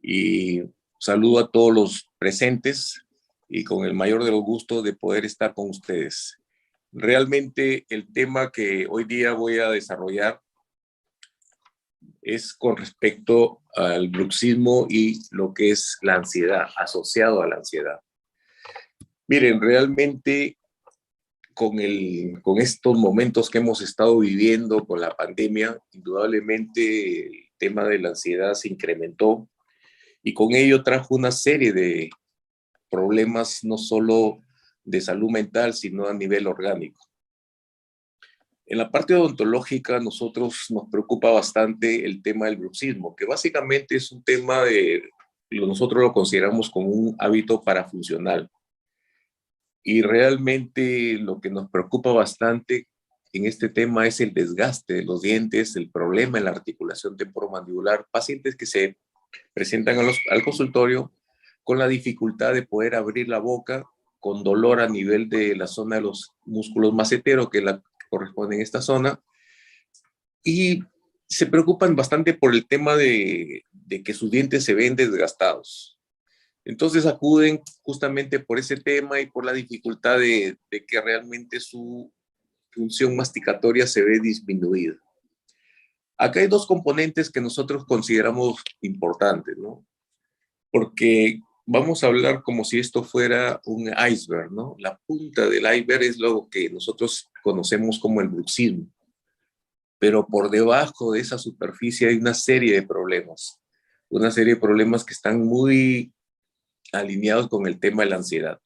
y saludo a todos los presentes y con el mayor de los gustos de poder estar con ustedes. Realmente el tema que hoy día voy a desarrollar es con respecto al bruxismo y lo que es la ansiedad, asociado a la ansiedad. Miren, realmente con estos momentos que hemos estado viviendo con la pandemia, indudablemente el tema de la ansiedad se incrementó y con ello trajo una serie de problemas no solo de salud mental, sino a nivel orgánico. En la parte odontológica, nosotros nos preocupa bastante el tema del bruxismo, que básicamente es un tema nosotros lo consideramos como un hábito parafuncional. Y realmente lo que nos preocupa bastante en este tema es el desgaste de los dientes, el problema en la articulación temporomandibular, pacientes que se presentan al consultorio con la dificultad de poder abrir la boca, con dolor a nivel de la zona de los músculos maceteros, que corresponde en esta zona, y se preocupan bastante por el tema de que sus dientes se ven desgastados. Entonces acuden justamente por ese tema y por la dificultad de que realmente su función masticatoria se ve disminuida. Acá hay dos componentes que nosotros consideramos importantes, ¿no? Porque vamos a hablar como si esto fuera un iceberg, ¿no? La punta del iceberg es lo que nosotros conocemos como el bruxismo. Pero por debajo de esa superficie hay una serie de problemas que están muy alineados con el tema de la ansiedad,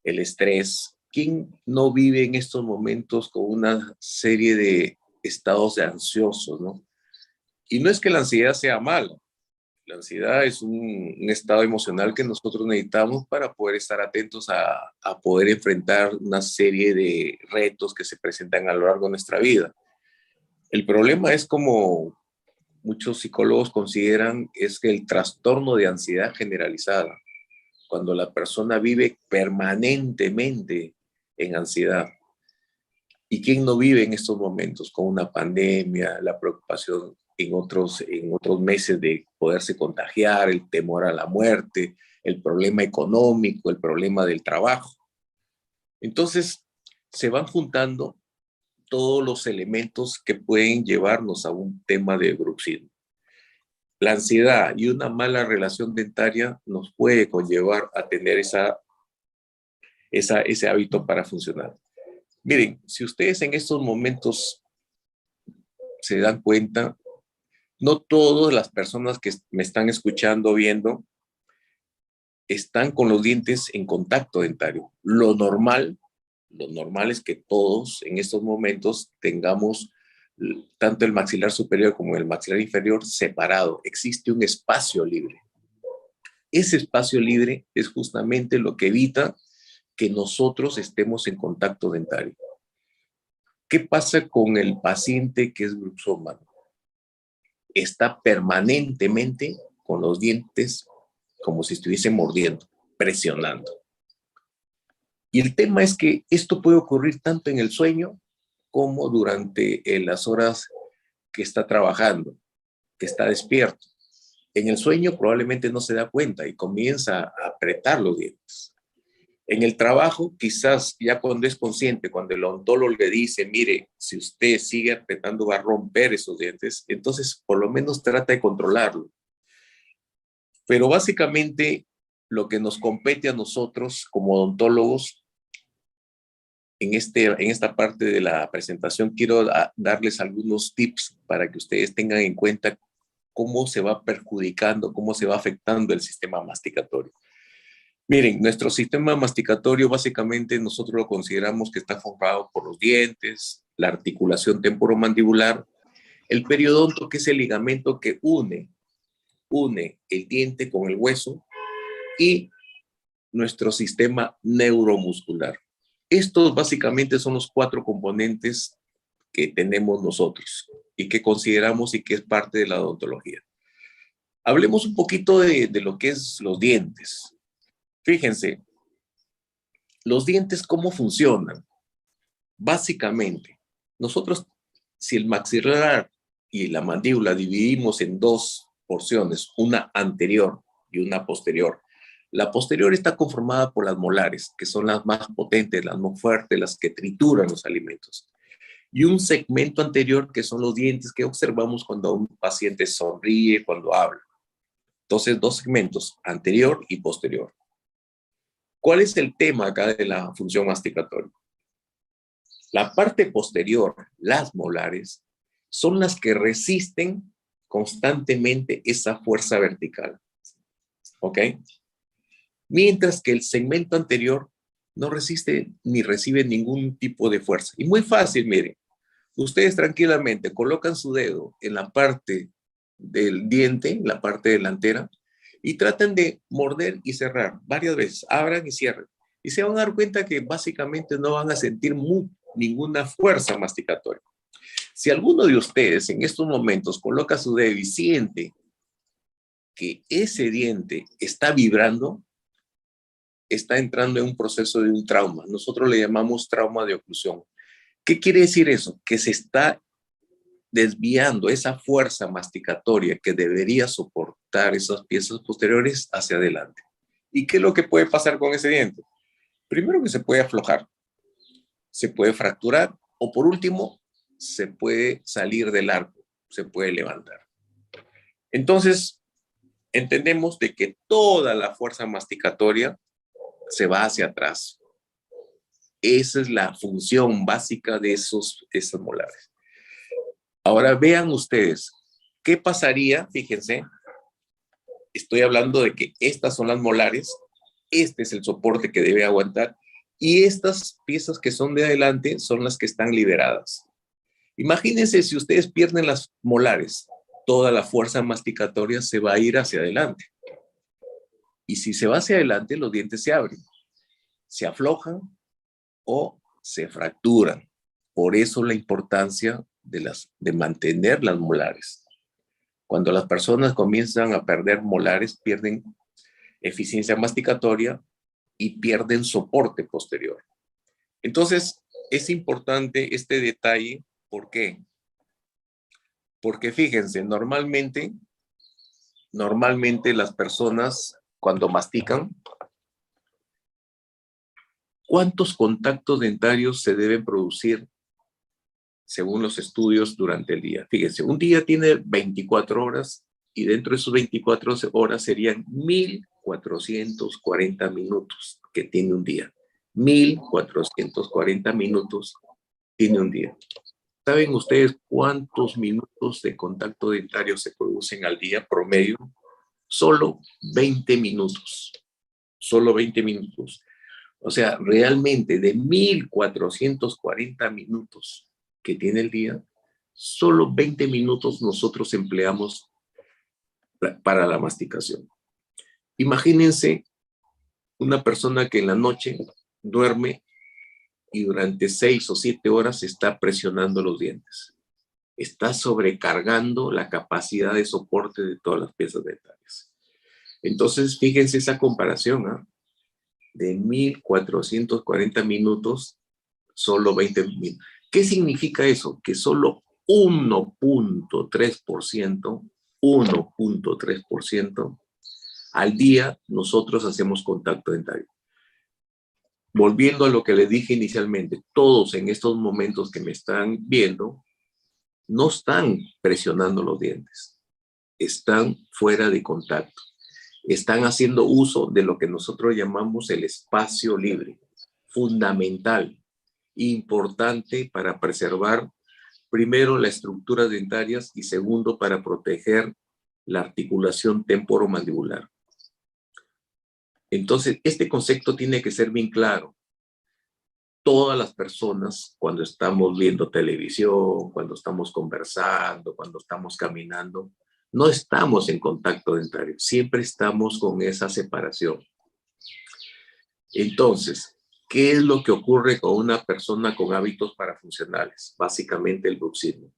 el estrés. ¿Quién no vive en estos momentos con una serie de estados de ansiosos, ¿no? Y no es que la ansiedad sea mala. La ansiedad es un estado emocional que nosotros necesitamos para poder estar atentos a poder enfrentar una serie de retos que se presentan a lo largo de nuestra vida. El problema es, como muchos psicólogos consideran, es que el trastorno de ansiedad generalizada, cuando la persona vive permanentemente en ansiedad. ¿Y quién no vive en estos momentos con una pandemia, la preocupación en otros meses de poderse contagiar, el temor a la muerte, el problema económico, el problema del trabajo? Entonces, se van juntando todos los elementos que pueden llevarnos a un tema de bruxismo. La ansiedad y una mala relación dentaria nos puede conllevar a tener ese hábito para funcionar. Miren, si ustedes en estos momentos se dan cuenta, no todas las personas que me están escuchando, viendo, están con los dientes en contacto dentario. Lo normal es que todos en estos momentos tengamos tanto el maxilar superior como el maxilar inferior separado. Existe un espacio libre. Ese espacio libre es justamente lo que evita que nosotros estemos en contacto dentario. ¿Qué pasa con el paciente que es bruxómano? Está permanentemente con los dientes como si estuviese mordiendo, presionando. Y el tema es que esto puede ocurrir tanto en el sueño como durante las horas que está trabajando, que está despierto. En el sueño probablemente no se da cuenta y comienza a apretar los dientes. En el trabajo, quizás ya cuando es consciente, cuando el odontólogo le dice, mire, si usted sigue apretando va a romper esos dientes, entonces por lo menos trata de controlarlo. Pero básicamente lo que nos compete a nosotros como odontólogos, en esta parte de la presentación quiero darles algunos tips para que ustedes tengan en cuenta cómo se va perjudicando, cómo se va afectando el sistema masticatorio. Miren, nuestro sistema masticatorio básicamente nosotros lo consideramos que está formado por los dientes, la articulación temporomandibular, el periodonto, que es el ligamento que une el diente con el hueso, y nuestro sistema neuromuscular. Estos básicamente son los 4 componentes que tenemos nosotros y que consideramos y que es parte de la odontología. Hablemos un poquito de lo que es los dientes. Fíjense, los dientes, ¿cómo funcionan? Básicamente, nosotros, si el maxilar y la mandíbula dividimos en dos porciones, una anterior y una posterior. La posterior está conformada por las molares, que son las más potentes, las más fuertes, las que trituran los alimentos. Y un segmento anterior, que son los dientes que observamos cuando un paciente sonríe, cuando habla. Entonces, dos segmentos, anterior y posterior. ¿Cuál es el tema acá de la función masticatoria? La parte posterior, las molares, son las que resisten constantemente esa fuerza vertical. ¿Ok? Mientras que el segmento anterior no resiste ni recibe ningún tipo de fuerza. Y muy fácil, miren. Ustedes tranquilamente colocan su dedo en la parte del diente, la parte delantera, y tratan de morder y cerrar varias veces. Abran y cierren. Y se van a dar cuenta que básicamente no van a sentir ninguna fuerza masticatoria. Si alguno de ustedes en estos momentos coloca su dedo y siente que ese diente está vibrando, está entrando en un proceso de un trauma. Nosotros le llamamos trauma de oclusión. ¿Qué quiere decir eso? Que se está desviando esa fuerza masticatoria que debería soportar esas piezas posteriores hacia adelante. ¿Y qué es lo que puede pasar con ese diente? Primero, que se puede aflojar, se puede fracturar, o por último, se puede salir del arco, se puede levantar. Entonces, entendemos de que toda la fuerza masticatoria se va hacia atrás. Esa es la función básica de esos molares. Ahora vean ustedes, ¿qué pasaría? Fíjense, estoy hablando de que estas son las molares, este es el soporte que debe aguantar, y estas piezas que son de adelante son las que están liberadas. Imagínense si ustedes pierden las molares, toda la fuerza masticatoria se va a ir hacia adelante. Y si se va hacia adelante, los dientes se abren, se aflojan o se fracturan. Por eso la importancia de mantener las molares. Cuando las personas comienzan a perder molares, pierden eficiencia masticatoria y pierden soporte posterior. Entonces, es importante este detalle. ¿Por qué? Porque fíjense, normalmente las personas cuando mastican, ¿cuántos contactos dentarios se deben producir según los estudios durante el día? Fíjense, un día tiene 24 horas y dentro de esos 24 horas serían 1440 minutos que tiene un día. 1440 minutos tiene un día. ¿Saben ustedes cuántos minutos de contacto dentario se producen al día promedio? Solo 20 minutos. Solo 20 minutos. O sea, realmente de 1440 minutos que tiene el día, solo 20 minutos nosotros empleamos para la masticación. Imagínense una persona que en la noche duerme y durante 6 o 7 horas está presionando los dientes. Está sobrecargando la capacidad de soporte de todas las piezas dentarias. Entonces, fíjense esa comparación, ¿eh? De 1440 minutos, solo 20 minutos. ¿Qué significa eso? Que solo 1.3% al día nosotros hacemos contacto dentario. Volviendo a lo que les dije inicialmente, todos en estos momentos que me están viendo no están presionando los dientes, están fuera de contacto, están haciendo uso de lo que nosotros llamamos el espacio libre, fundamental, importante para preservar primero las estructuras dentarias y segundo para proteger la articulación temporomandibular. Entonces, este concepto tiene que ser bien claro. Todas las personas, cuando estamos viendo televisión, cuando estamos conversando, cuando estamos caminando, no estamos en contacto dentario, siempre estamos con esa separación. Entonces, ¿qué es lo que ocurre con una persona con hábitos parafuncionales? Básicamente el bruxismo,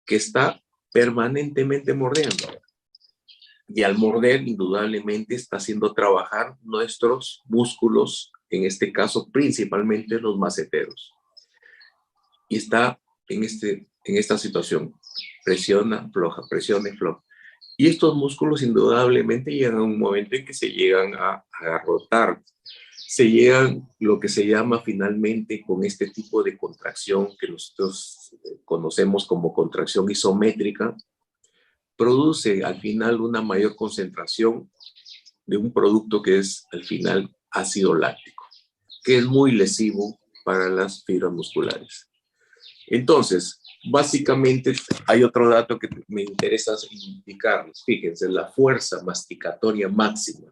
que está permanentemente mordiendo. Y al morder, indudablemente, está haciendo trabajar nuestros músculos, en este caso, principalmente los maceteros. Y está en esta situación. presiona, afloja, presiona y afloja. Y estos músculos indudablemente llegan a un momento en que se llegan a agarrotar. Se llegan lo que se llama finalmente con este tipo de contracción que nosotros conocemos como contracción isométrica, produce al final una mayor concentración de un producto que es al final ácido láctico, que es muy lesivo para las fibras musculares. Entonces, básicamente hay otro dato que me interesa indicarles. Fíjense, la fuerza masticatoria máxima.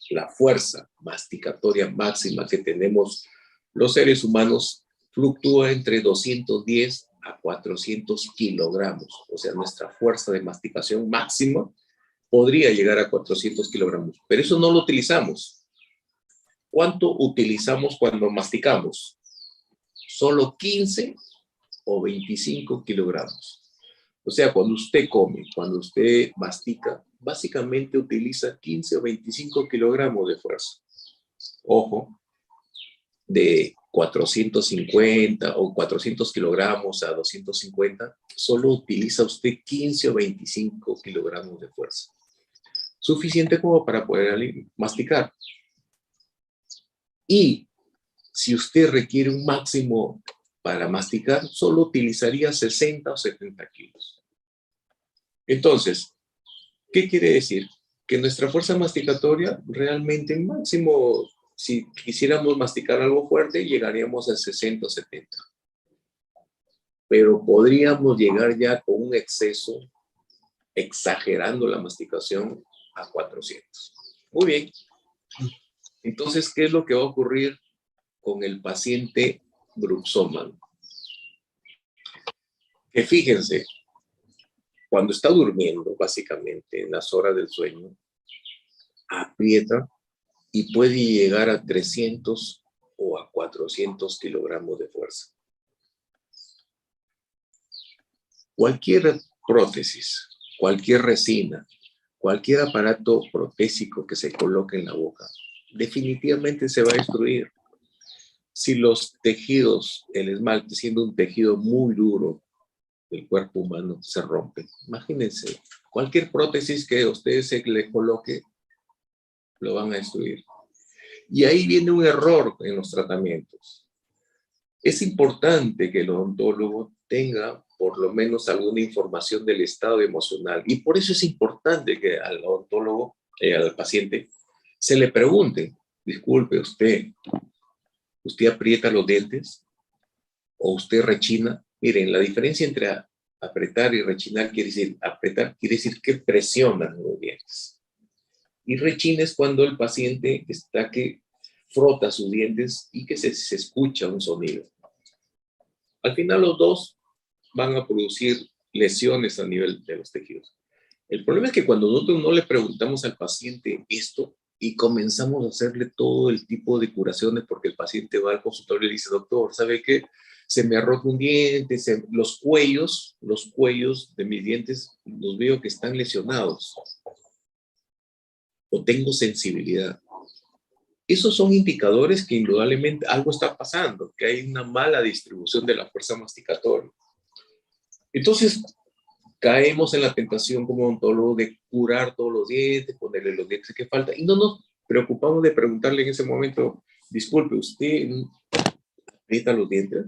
La fuerza masticatoria máxima que tenemos los seres humanos fluctúa entre 210 a 400 kilogramos. O sea, nuestra fuerza de masticación máxima podría llegar a 400 kilogramos, pero eso no lo utilizamos. ¿Cuánto utilizamos cuando masticamos? Solo 15 o 25 kilogramos. O sea, cuando usted come, cuando usted mastica, básicamente utiliza 15 o 25 kilogramos de fuerza. Ojo, de 450 o 400 kilogramos a 250, solo utiliza usted 15 o 25 kilogramos de fuerza. Suficiente como para poder masticar. Y si usted requiere un máximo para masticar, solo utilizaría 60 o 70 kilos. Entonces, ¿qué quiere decir? Que nuestra fuerza masticatoria realmente máximo, si quisiéramos masticar algo fuerte, llegaríamos a 60 o 70. Pero podríamos llegar ya con un exceso, exagerando la masticación, a 400. Muy bien. Entonces, ¿qué es lo que va a ocurrir con el paciente bruxómano? Que fíjense, cuando está durmiendo, básicamente, en las horas del sueño, aprieta y puede llegar a 300 o a 400 kilogramos de fuerza. Cualquier prótesis, cualquier resina, cualquier aparato protésico que se coloque en la boca, definitivamente se va a destruir. Si los tejidos, el esmalte, siendo un tejido muy duro del cuerpo humano, se rompe. Imagínense, cualquier prótesis que a ustedes se le coloque, lo van a destruir. Y ahí viene un error en los tratamientos. Es importante que el odontólogo tenga por lo menos alguna información del estado emocional. Y por eso es importante que al odontólogo, al paciente, se le pregunte, disculpe, ¿usted aprieta los dientes? ¿O usted rechina? Miren, la diferencia entre apretar y rechinar quiere decir, apretar quiere decir que presionan los dientes. Y rechina es cuando el paciente está que frota sus dientes y que se escucha un sonido. Al final los dos van a producir lesiones a nivel de los tejidos. El problema es que cuando nosotros no le preguntamos al paciente esto y comenzamos a hacerle todo el tipo de curaciones porque el paciente va al consultorio y le dice, doctor, ¿sabe qué? Se me arroja un diente, los cuellos de mis dientes los veo que están lesionados o tengo sensibilidad. Esos son indicadores que indudablemente algo está pasando, que hay una mala distribución de la fuerza masticatoria. Entonces, caemos en la tentación como odontólogo de curar todos los dientes, ponerle los dientes que falta, y no nos preocupamos de preguntarle en ese momento, disculpe, ¿usted aprieta los dientes?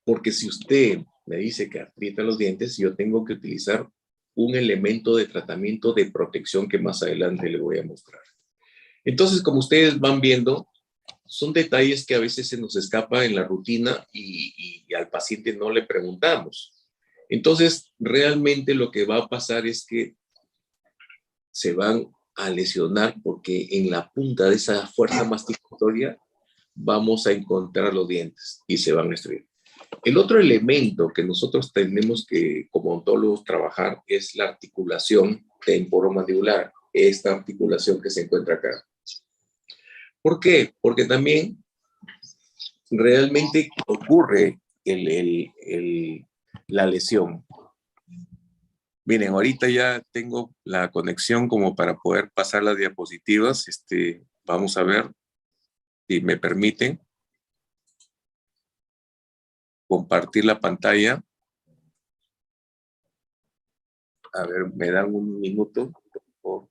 Porque si usted me dice que aprieta los dientes, yo tengo que utilizar un elemento de tratamiento de protección que más adelante le voy a mostrar. Entonces, como ustedes van viendo, son detalles que a veces se nos escapa en la rutina y al paciente no le preguntamos. Entonces, realmente lo que va a pasar es que se van a lesionar porque en la punta de esa fuerza masticatoria vamos a encontrar los dientes y se van a destruir. El otro elemento que nosotros tenemos que, como odontólogos, trabajar es la articulación temporomandibular, esta articulación que se encuentra acá. ¿Por qué? Porque también realmente ocurre la lesión. Miren, ahorita ya tengo la conexión como para poder pasar las diapositivas. Vamos a ver si me permiten compartir la pantalla. A ver, me dan un minuto, por favor.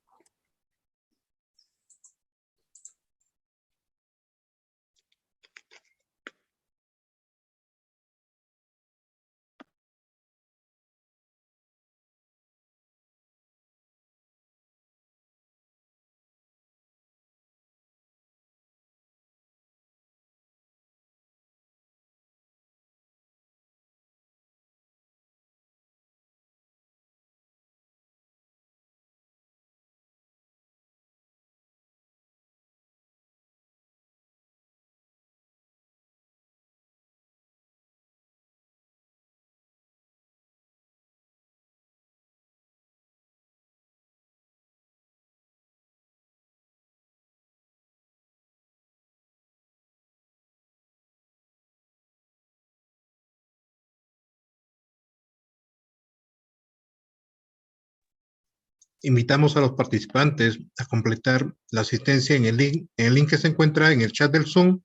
Invitamos a los participantes a completar la asistencia en el link que se encuentra en el chat del Zoom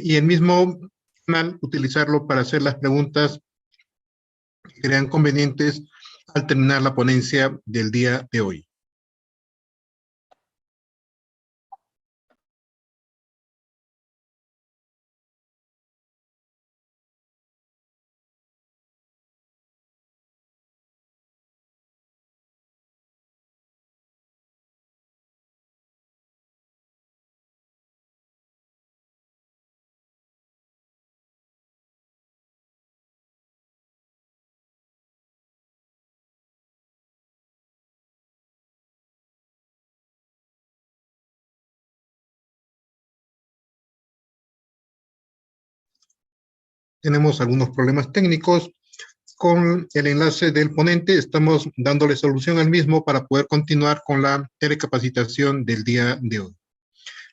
y el mismo canal utilizarlo para hacer las preguntas que crean convenientes al terminar la ponencia del día de hoy. Tenemos algunos problemas técnicos con el enlace del ponente. Estamos dándole solución al mismo para poder continuar con la telecapacitación del día de hoy.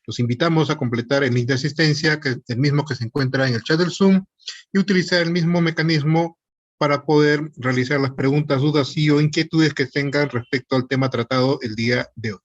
Los invitamos a completar el link de asistencia, que es el mismo que se encuentra en el chat del Zoom, y utilizar el mismo mecanismo para poder realizar las preguntas, dudas y o inquietudes que tengan respecto al tema tratado el día de hoy.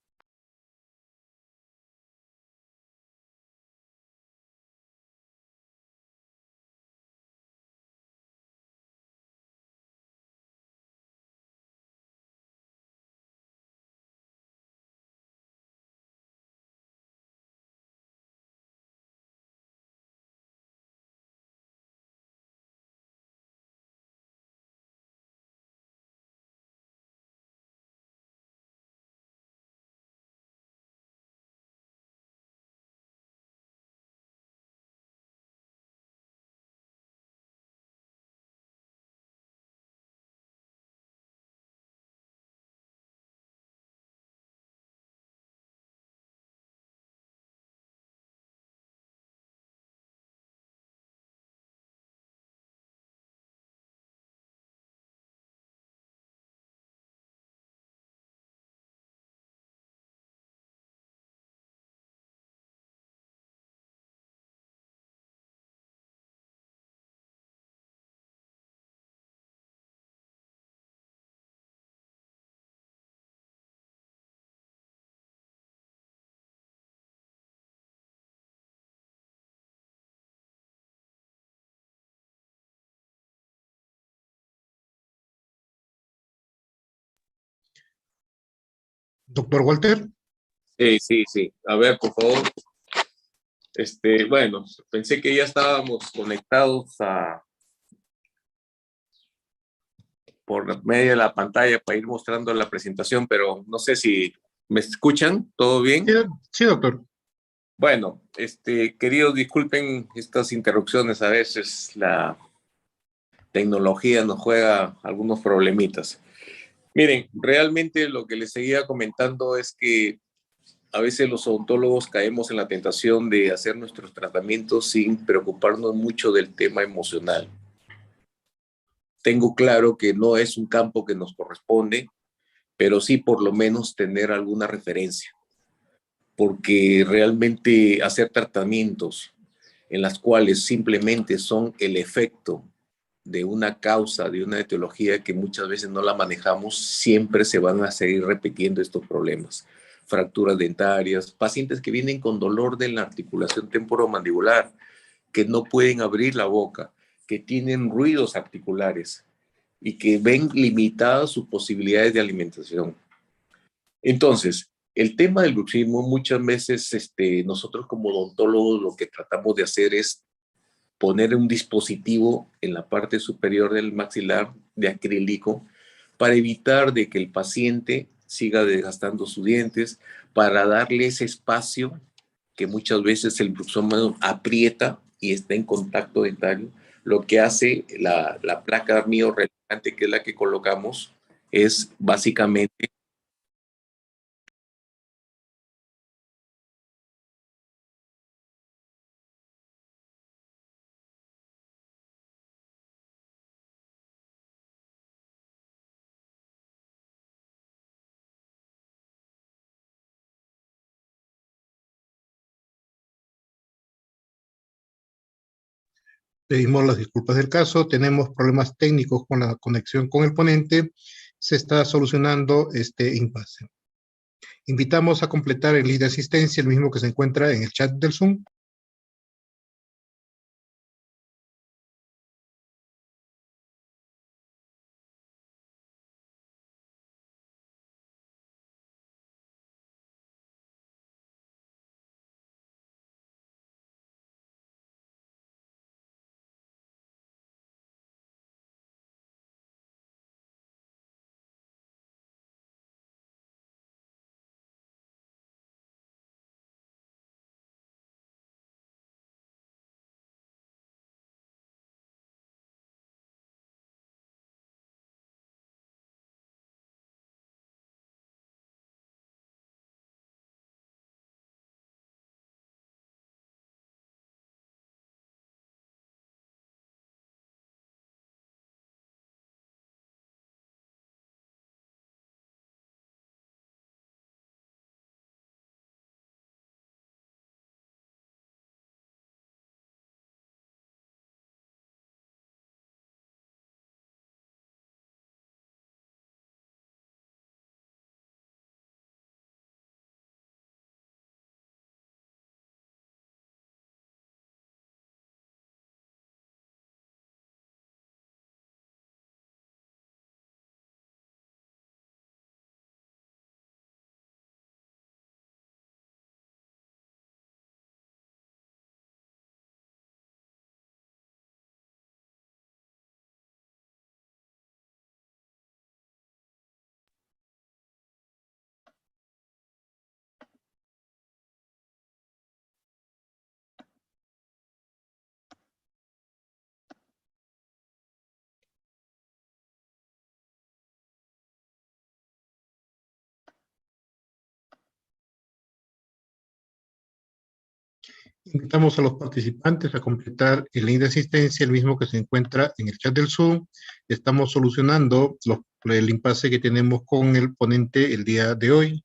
Doctor Walter. Sí. A ver, por favor. Bueno, pensé que ya estábamos conectados por medio de la pantalla para ir mostrando la presentación, pero no sé si me escuchan. ¿Todo bien? Sí, doctor. Bueno, queridos, disculpen estas interrupciones. A veces la tecnología nos juega algunos problemitas. Miren, realmente lo que les seguía comentando es que a veces los odontólogos caemos en la tentación de hacer nuestros tratamientos sin preocuparnos mucho del tema emocional. Tengo claro que no es un campo que nos corresponde, pero sí por lo menos tener alguna referencia, porque realmente hacer tratamientos en las cuales simplemente son el efecto de una causa, de una etiología que muchas veces no la manejamos, siempre se van a seguir repitiendo estos problemas. Fracturas dentarias, pacientes que vienen con dolor de la articulación temporomandibular, que no pueden abrir la boca, que tienen ruidos articulares, y que ven limitadas sus posibilidades de alimentación. Entonces, el tema del bruxismo muchas veces nosotros como odontólogos lo que tratamos de hacer es poner un dispositivo en la parte superior del maxilar de acrílico para evitar de que el paciente siga desgastando sus dientes, para darle ese espacio que muchas veces el bruxismo aprieta y está en contacto dentario. Lo que hace la placa mio-relajante, que es la que colocamos, es básicamente Pedimos las disculpas del caso, tenemos problemas técnicos con la conexión con el ponente, se está solucionando este impasse. Invitamos a completar el link de asistencia, el mismo que se encuentra en el chat del Zoom. Invitamos a los participantes a completar el link de asistencia, el mismo que se encuentra en el chat del Zoom. Estamos solucionando el impasse que tenemos con el ponente el día de hoy.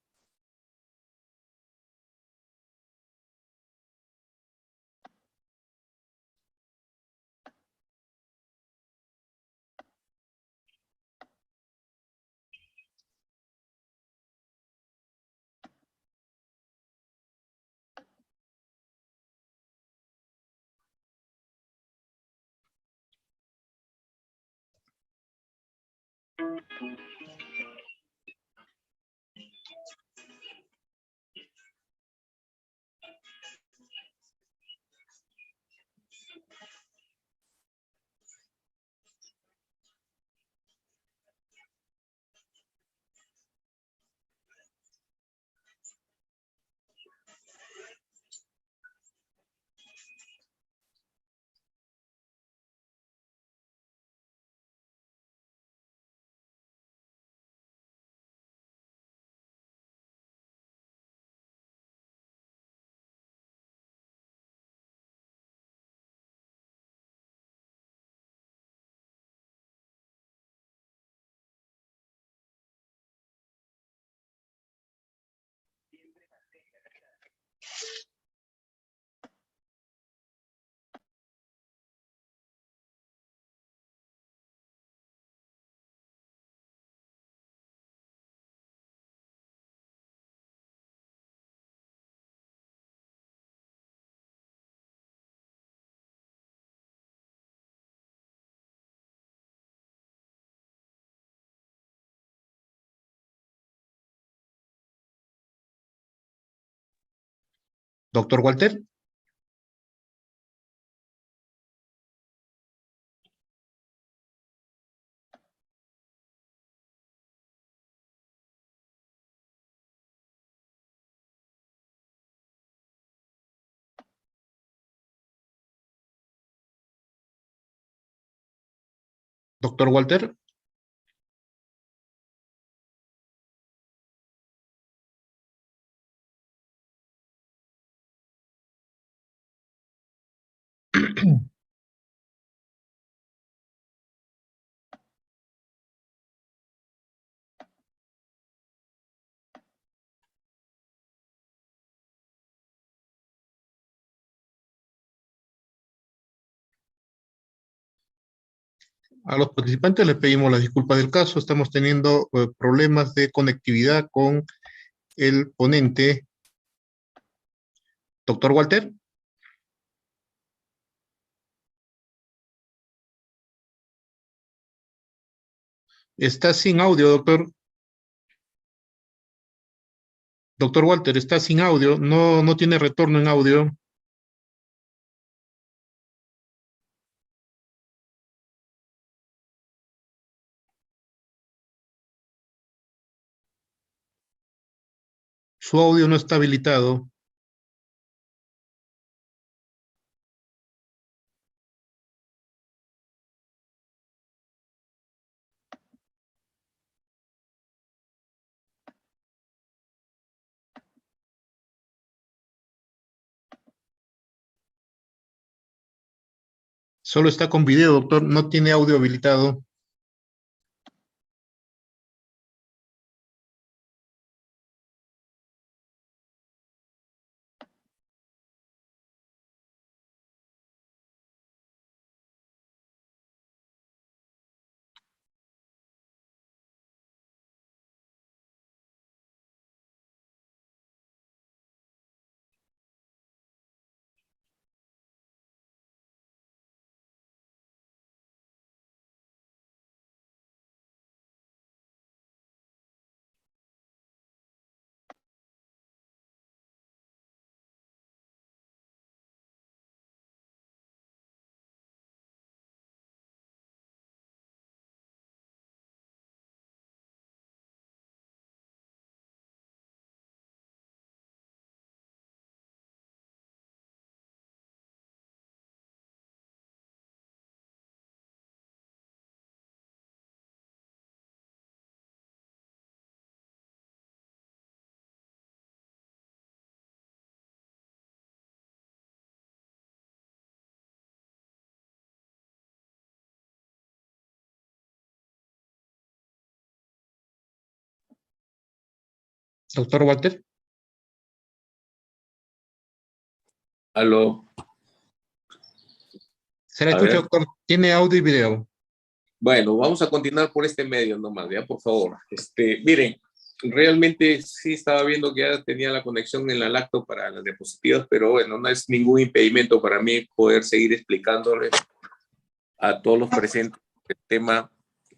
Doctor Walter. Doctor Walter. A los participantes les pedimos las disculpas del caso. Estamos teniendo problemas de conectividad con el ponente. Doctor Walter. Está sin audio, doctor. Doctor Walter, está sin audio. No tiene retorno en audio. Su audio no está habilitado. Solo está con video, doctor. No tiene audio habilitado. Doctor Walter. Aló. Se le escucha, doctor. Tiene audio y video. Bueno, vamos a continuar por este medio nomás, ya, por favor. Miren, realmente sí estaba viendo que ya tenía la conexión en la lacto para las diapositivas, pero bueno, no es ningún impedimento para mí poder seguir explicándoles a todos los presentes el tema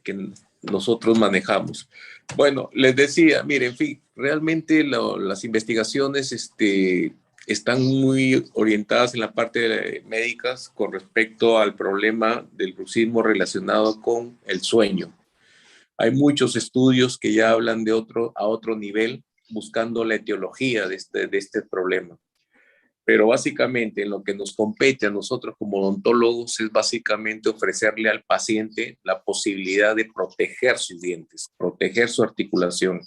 que nosotros manejamos. Bueno, les decía, miren, en fin, realmente las investigaciones están muy orientadas en la parte de médicas con respecto al problema del bruxismo relacionado con el sueño. Hay muchos estudios que ya hablan a otro nivel, buscando la etiología de este problema. Pero básicamente en lo que nos compete a nosotros como odontólogos es básicamente ofrecerle al paciente la posibilidad de proteger sus dientes, proteger su articulación.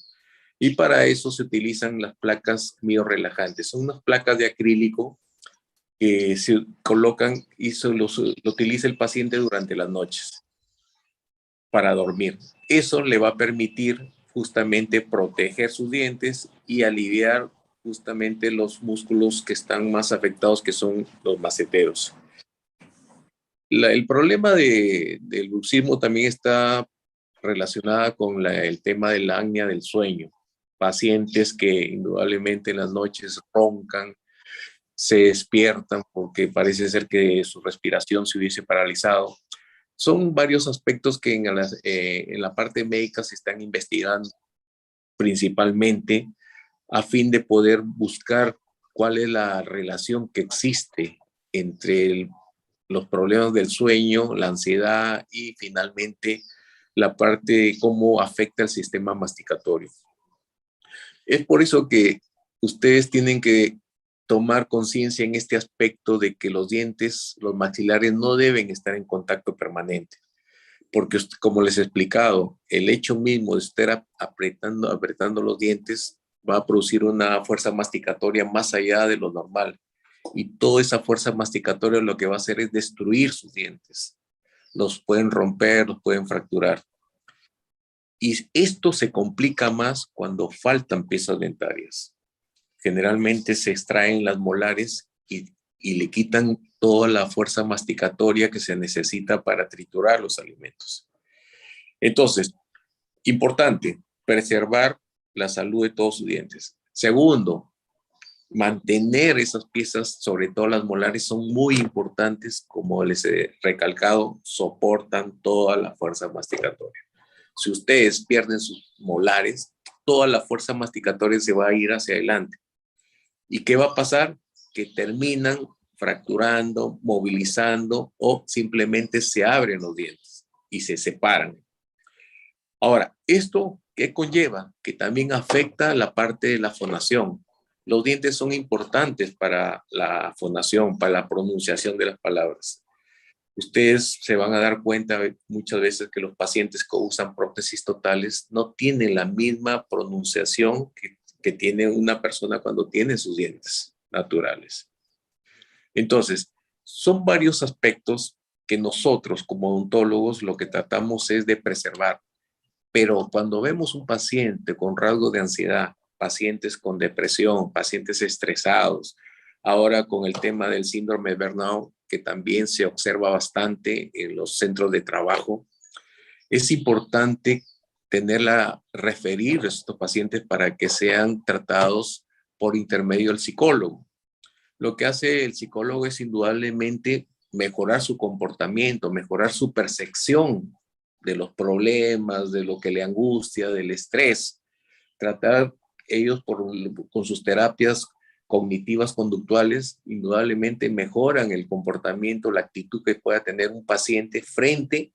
Y para eso se utilizan las placas miorelajantes. Son unas placas de acrílico que se colocan y lo utiliza el paciente durante las noches para dormir. Eso le va a permitir justamente proteger sus dientes y aliviar justamente los músculos que están más afectados, que son los maceteros. El problema del bruxismo también está relacionada con el tema de la apnea del sueño. Pacientes que indudablemente en las noches roncan, se despiertan porque parece ser que su respiración se hubiese paralizado. Son varios aspectos que en la parte médica se están investigando principalmente a fin de poder buscar cuál es la relación que existe entre los problemas del sueño, la ansiedad y finalmente la parte de cómo afecta el sistema masticatorio. Es por eso que ustedes tienen que tomar conciencia en este aspecto de que los dientes, los maxilares no deben estar en contacto permanente, porque como les he explicado, el hecho mismo de estar apretando los dientes va a producir una fuerza masticatoria más allá de lo normal. Y toda esa fuerza masticatoria lo que va a hacer es destruir sus dientes. Los pueden romper, los pueden fracturar. Y esto se complica más cuando faltan piezas dentarias. Generalmente se extraen las molares y le quitan toda la fuerza masticatoria que se necesita para triturar los alimentos. Entonces, importante, preservar la salud de todos sus dientes. Segundo, mantener esas piezas, sobre todo las molares, son muy importantes, como les he recalcado, soportan toda la fuerza masticatoria. Si ustedes pierden sus molares, toda la fuerza masticatoria se va a ir hacia adelante. ¿Y qué va a pasar? Que terminan fracturando, movilizando o simplemente se abren los dientes y se separan. Ahora, ¿esto qué conlleva? Que también afecta la parte de la fonación. Los dientes son importantes para la fonación, para la pronunciación de las palabras. Ustedes se van a dar cuenta muchas veces que los pacientes que usan prótesis totales no tienen la misma pronunciación que tiene una persona cuando tiene sus dientes naturales. Entonces, son varios aspectos que nosotros como odontólogos lo que tratamos es de preservar. Pero cuando vemos un paciente con rasgos de ansiedad, pacientes con depresión, pacientes estresados, ahora con el tema del síndrome de burnout, que también se observa bastante en los centros de trabajo, es importante referir a estos pacientes para que sean tratados por intermedio del psicólogo. Lo que hace el psicólogo es indudablemente mejorar su comportamiento, mejorar su percepción de los problemas, de lo que le angustia, del estrés. Tratar ellos con sus terapias cognitivas conductuales, indudablemente mejoran el comportamiento, la actitud que pueda tener un paciente frente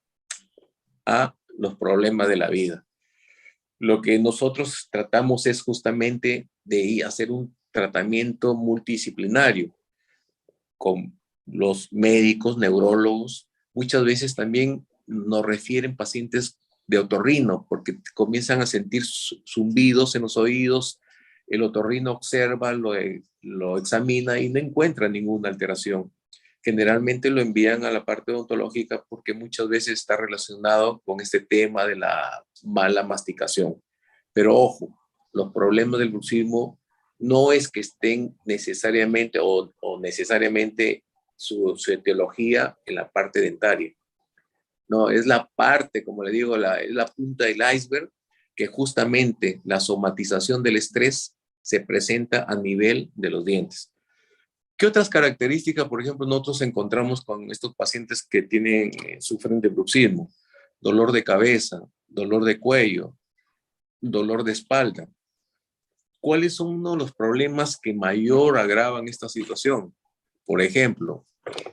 a los problemas de la vida. Lo que nosotros tratamos es justamente de hacer un tratamiento multidisciplinario con los médicos, neurólogos. Muchas veces también nos refieren pacientes de otorrino porque comienzan a sentir zumbidos en los oídos. El otorrino observa, lo examina y no encuentra ninguna alteración. Generalmente lo envían a la parte odontológica porque muchas veces está relacionado con este tema de la mala masticación. Pero ojo, los problemas del bruxismo no es que estén necesariamente o necesariamente su etiología en la parte dentaria. No, es la parte, como le digo, es la punta del iceberg, que justamente la somatización del estrés se presenta a nivel de los dientes. ¿Qué otras características, por ejemplo, nosotros encontramos con estos pacientes que sufren de bruxismo? Dolor de cabeza, dolor de cuello, dolor de espalda. ¿Cuáles son uno de los problemas que mayor agravan esta situación? Por ejemplo,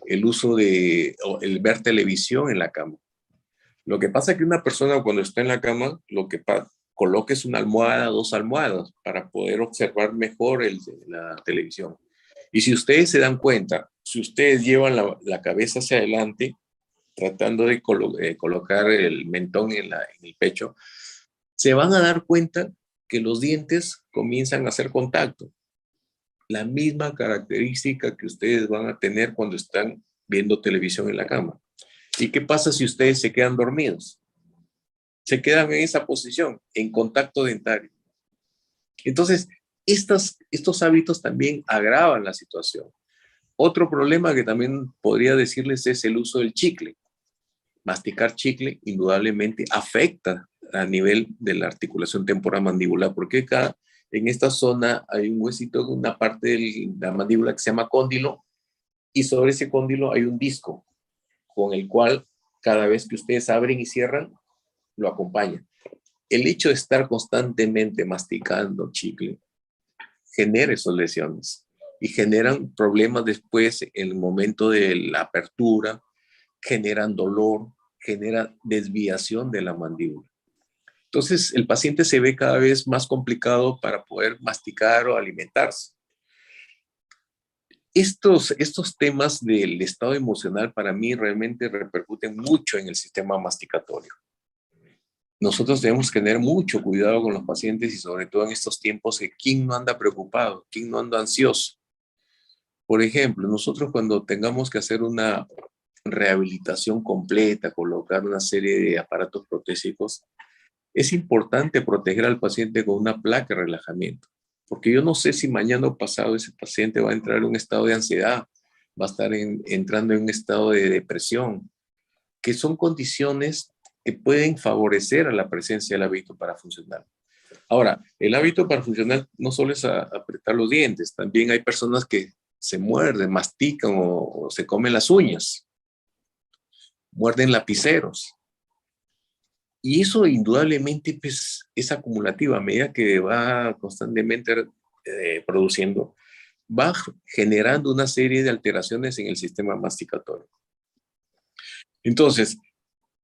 el ver televisión en la cama. Lo que pasa es que una persona cuando está en la cama, coloca es una almohada, 2 almohadas para poder observar mejor la televisión. Y si ustedes se dan cuenta, si ustedes llevan la cabeza hacia adelante, tratando de colocar el mentón en el pecho, se van a dar cuenta que los dientes comienzan a hacer contacto. La misma característica que ustedes van a tener cuando están viendo televisión en la cama. ¿Y qué pasa si ustedes se quedan dormidos? Se quedan en esa posición, en contacto dentario. Entonces, estos hábitos también agravan la situación. Otro problema que también podría decirles es el uso del chicle. Masticar chicle indudablemente afecta a nivel de la articulación temporomandibular, porque en esta zona hay un huesito, una parte de la mandíbula que se llama cóndilo, y sobre ese cóndilo hay un disco con el cual cada vez que ustedes abren y cierran, lo acompaña. El hecho de estar constantemente masticando chicle genera esas lesiones. y generan problemas después en el momento de la apertura, generan dolor, genera desviación de la mandíbula. Entonces, el paciente se ve cada vez más complicado para poder masticar o alimentarse. Estos temas del estado emocional para mí realmente repercuten mucho en el sistema masticatorio. Nosotros tenemos que tener mucho cuidado con los pacientes y sobre todo en estos tiempos que quién no anda preocupado, quién no anda ansioso. Por ejemplo, nosotros cuando tengamos que hacer una rehabilitación completa, colocar una serie de aparatos protésicos, es importante proteger al paciente con una placa de relajamiento, porque yo no sé si mañana o pasado ese paciente va a entrar en un estado de ansiedad, va a estar entrando en un estado de depresión, que son condiciones que pueden favorecer a la presencia del hábito parafuncional. Ahora, el hábito parafuncional no solo es apretar los dientes, también hay personas que se muerden, mastican o se comen las uñas, muerden lapiceros. Y eso indudablemente pues, es acumulativo a medida que va constantemente produciendo, va generando una serie de alteraciones en el sistema masticatorio. Entonces,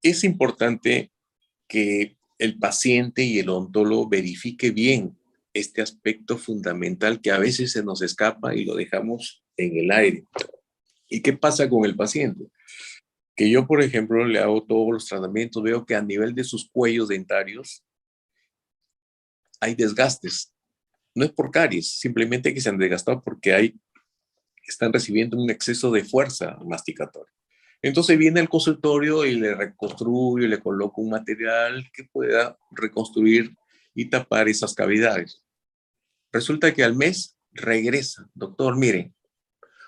es importante que el paciente y el odontólogo verifique bien este aspecto fundamental que a veces se nos escapa y lo dejamos en el aire. ¿Y qué pasa con el paciente? Que yo, por ejemplo, le hago todos los tratamientos, veo que a nivel de sus cuellos dentarios hay desgastes. No es por caries, simplemente que se han desgastado porque están recibiendo un exceso de fuerza masticatoria. Entonces viene al consultorio y le reconstruyo, le coloco un material que pueda reconstruir y tapar esas cavidades. Resulta que al mes regresa, doctor, mire,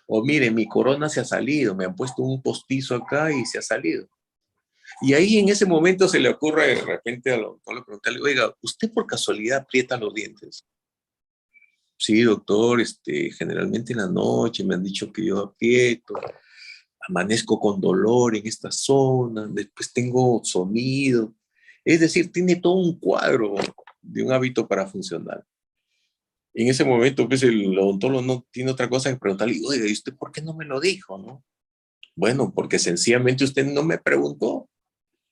o mire, mi corona se ha salido, me han puesto un postizo acá y se ha salido. Y ahí en ese momento se le ocurre de repente al odontólogo preguntarle, oiga, ¿usted por casualidad aprieta los dientes? Sí, doctor, generalmente en la noche me han dicho que yo aprieto, amanezco con dolor en esta zona, después tengo sonido. Es decir, tiene todo un cuadro de un hábito parafuncional. En ese momento, pues el odontólogo no tiene otra cosa que preguntarle, oiga, ¿y usted por qué no me lo dijo, no? Bueno, porque sencillamente usted no me preguntó.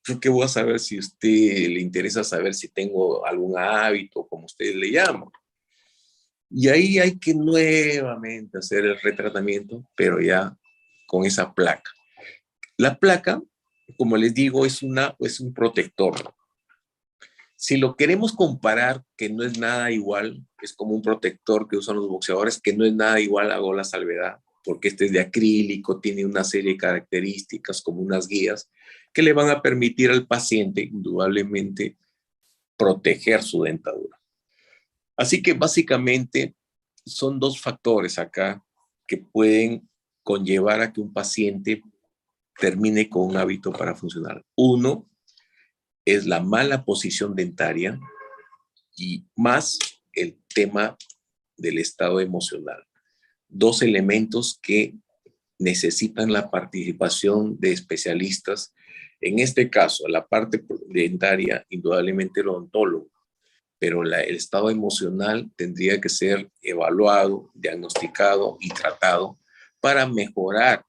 Yo qué voy a saber si a usted le interesa saber si tengo algún hábito, como ustedes le llaman. Y ahí hay que nuevamente hacer el retratamiento, pero ya con esa placa. La placa, como les digo, es un protector. Si lo queremos comparar, que no es nada igual, es como un protector que usan los boxeadores, que no es nada igual, hago la salvedad, porque este es de acrílico, tiene una serie de características como unas guías que le van a permitir al paciente, indudablemente, proteger su dentadura. Así que básicamente son dos factores acá que pueden conllevar a que un paciente termine con un hábito parafuncional. Uno es la mala posición dentaria y más el tema del estado emocional. Dos elementos que necesitan la participación de especialistas. En este caso, la parte dentaria, indudablemente el odontólogo, pero el estado emocional tendría que ser evaluado, diagnosticado y tratado para mejorar.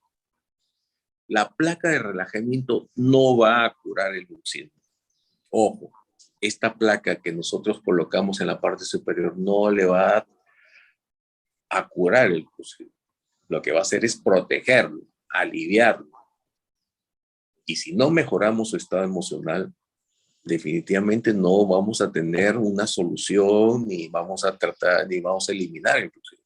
La placa de relajamiento no va a curar el bruxismo. Ojo, esta placa que nosotros colocamos en la parte superior no le va a curar el bruxismo. Lo que va a hacer es protegerlo, aliviarlo. Y si no mejoramos su estado emocional, definitivamente no vamos a tener una solución, ni vamos a tratar, ni vamos a eliminar el bruxismo.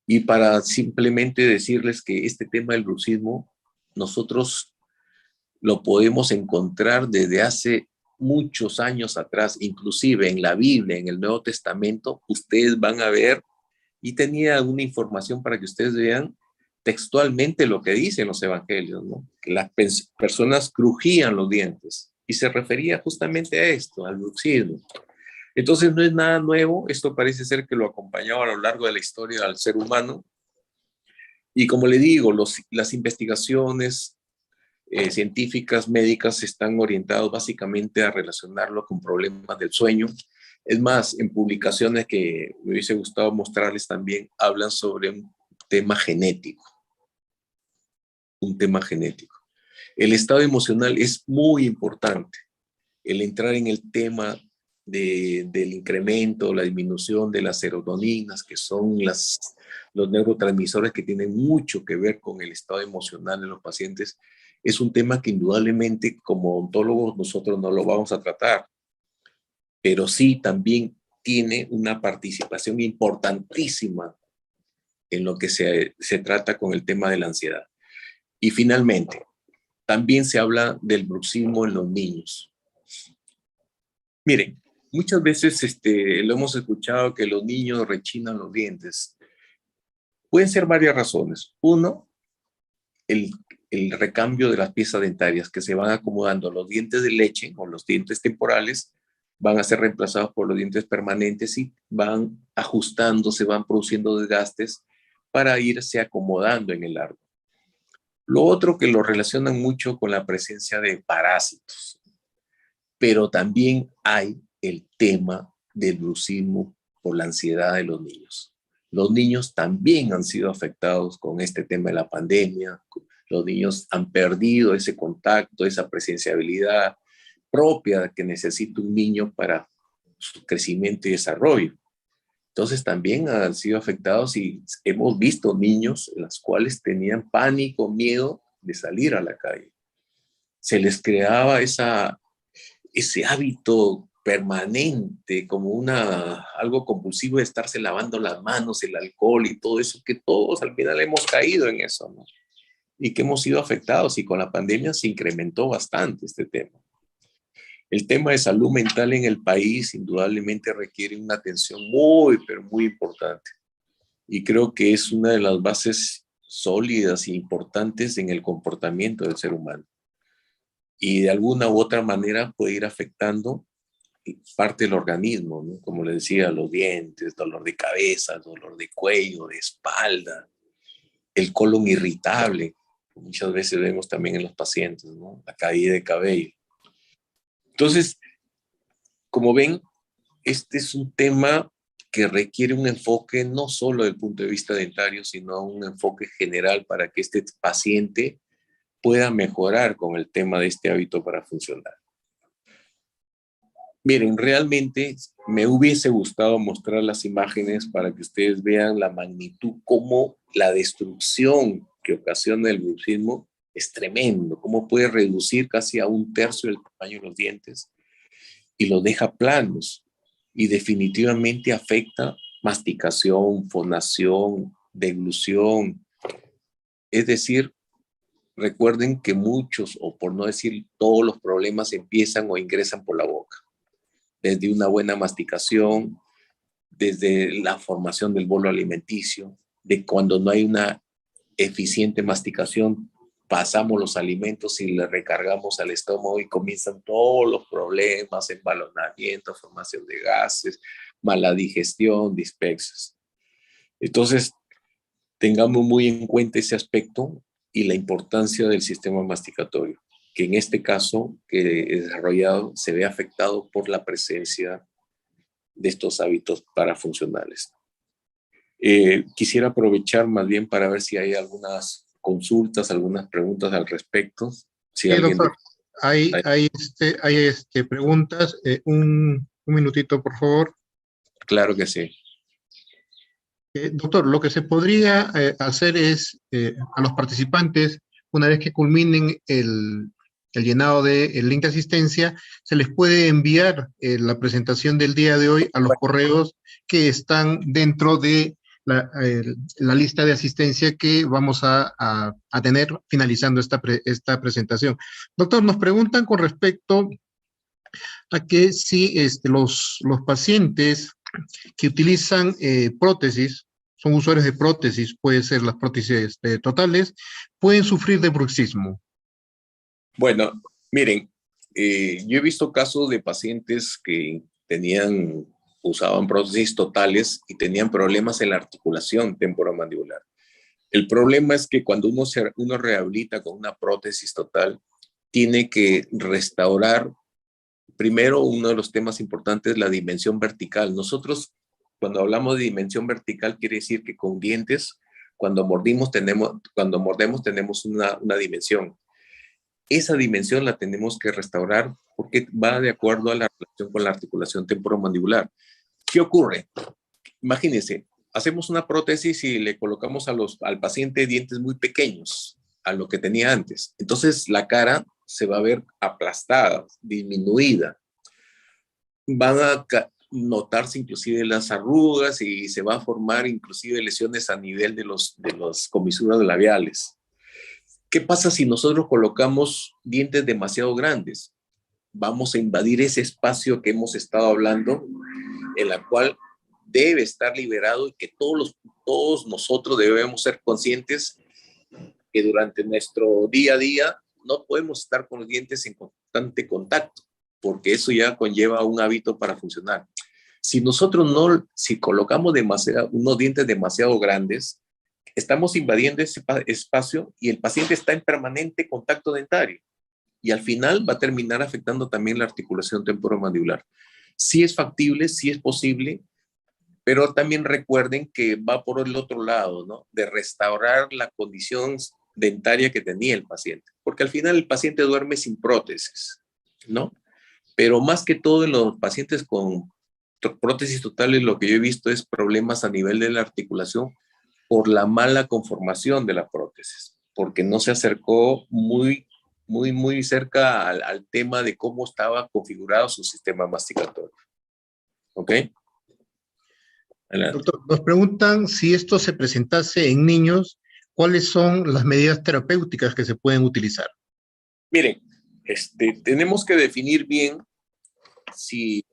Y para simplemente decirles que este tema del bruxismo, nosotros lo podemos encontrar desde hace muchos años atrás, inclusive en la Biblia, en el Nuevo Testamento, ustedes van a ver, y tenía alguna información para que ustedes vean textualmente lo que dicen los evangelios, ¿no? Que las personas crujían los dientes y se refería justamente a esto, al bruxismo. Entonces no es nada nuevo, esto parece ser que lo acompañaba a lo largo de la historia al ser humano. Y como le digo, las investigaciones científicas, médicas, están orientadas básicamente a relacionarlo con problemas del sueño Es más, en publicaciones que me hubiese gustado mostrarles también, hablan sobre un tema genético. Un tema genético. El estado emocional es muy importante. El entrar en el tema del incremento, la disminución de las serotoninas, que son los neurotransmisores que tienen mucho que ver con el estado emocional de los pacientes, es un tema que indudablemente como odontólogos nosotros no lo vamos a tratar, pero sí también tiene una participación importantísima en lo que se trata con el tema de la ansiedad. Y finalmente, también se habla del bruxismo en los niños. Miren, muchas veces lo hemos escuchado que los niños rechinan los dientes. Pueden ser varias razones. Uno, el, el recambio de las piezas dentarias que se van acomodando. Los dientes de leche o los dientes temporales van a ser reemplazados por los dientes permanentes y van ajustándose, van produciendo desgastes para irse acomodando en el árbol. Lo otro que lo relacionan mucho con la presencia de parásitos, pero también hay el tema del bruxismo por la ansiedad de los niños. Los niños también han sido afectados con este tema de la pandemia. Los niños han perdido ese contacto, esa presenciabilidad propia que necesita un niño para su crecimiento y desarrollo. Entonces también han sido afectados y hemos visto niños en los cuales tenían pánico, miedo de salir a la calle. Se les creaba ese hábito permanente, como algo compulsivo de estarse lavando las manos, el alcohol y todo eso, que todos al final hemos caído en eso, ¿no? Y que hemos sido afectados y con la pandemia se incrementó bastante este tema. El tema de salud mental en el país indudablemente requiere una atención muy, pero muy importante. Y creo que es una de las bases sólidas e importantes en el comportamiento del ser humano. Y de alguna u otra manera puede ir afectando parte del organismo, ¿no? Como les decía, los dientes, dolor de cabeza, dolor de cuello, de espalda, el colon irritable, que muchas veces vemos también en los pacientes, ¿no? La caída de cabello. Entonces, como ven, este es un tema que requiere un enfoque no solo desde el punto de vista dentario, sino un enfoque general para que este paciente pueda mejorar con el tema de este hábito para funcionar. Miren, realmente me hubiese gustado mostrar las imágenes para que ustedes vean la magnitud, cómo la destrucción que ocasiona el bruxismo es tremendo, cómo puede reducir casi a 1/3 del tamaño de los dientes y los deja planos y definitivamente afecta masticación, fonación, deglución. Es decir, recuerden que muchos, o por no decir todos los problemas empiezan o ingresan por la boca. Desde una buena masticación, desde la formación del bolo alimenticio, de cuando no hay una eficiente masticación, pasamos los alimentos y le recargamos al estómago y comienzan todos los problemas, embalonamiento, formación de gases, mala digestión, dispexas. Entonces, tengamos muy en cuenta ese aspecto y la importancia del sistema masticatorio, que en este caso que he desarrollado se ve afectado por la presencia de estos hábitos parafuncionales. Quisiera aprovechar más bien para ver si hay algunas consultas, algunas preguntas al respecto. Si Sí, alguien doctor, hay preguntas. Un minutito, por favor. Claro que sí. Doctor, lo que se podría hacer es a los participantes, una vez que culminen el llenado del link de asistencia, se les puede enviar la presentación del día de hoy a los correos que están dentro de la lista de asistencia que vamos a tener finalizando esta presentación. Doctor, nos preguntan con respecto a que si los pacientes que utilizan prótesis, son usuarios de prótesis, puede ser las prótesis totales, pueden sufrir de bruxismo. Bueno, miren, yo he visto casos de pacientes que usaban prótesis totales y tenían problemas en la articulación temporomandibular. El problema es que cuando uno rehabilita con una prótesis total, tiene que restaurar primero, uno de los temas importantes es la dimensión vertical. Nosotros, cuando hablamos de dimensión vertical, quiere decir que con dientes, cuando mordemos tenemos una dimensión. Esa dimensión la tenemos que restaurar porque va de acuerdo a la relación con la articulación temporomandibular. ¿Qué ocurre? Imagínense, hacemos una prótesis y le colocamos al paciente dientes muy pequeños a lo que tenía antes. Entonces la cara se va a ver aplastada, disminuida. Van a notarse inclusive las arrugas y se va a formar inclusive lesiones a nivel de las comisuras labiales. ¿Qué pasa si nosotros colocamos dientes demasiado grandes? Vamos a invadir ese espacio que hemos estado hablando, en la cual debe estar liberado y que todos nosotros debemos ser conscientes que durante nuestro día a día no podemos estar con los dientes en constante contacto, porque eso ya conlleva un hábito para funcionar. Si si colocamos unos dientes demasiado grandes, estamos invadiendo ese espacio y el paciente está en permanente contacto dentario y al final va a terminar afectando también la articulación temporomandibular. Sí es factible, sí es posible, pero también recuerden que va por el otro lado, ¿no? De restaurar la condición dentaria que tenía el paciente, porque al final el paciente duerme sin prótesis, ¿no? Pero más que todo en los pacientes con prótesis totales, lo que yo he visto es problemas a nivel de la articulación por la mala conformación de la prótesis, porque no se acercó muy cerca al tema de cómo estaba configurado su sistema masticatorio. ¿Ok? Adelante. Doctor, nos preguntan si esto se presentase en niños, ¿cuáles son las medidas terapéuticas que se pueden utilizar? Miren, tenemos que definir bien si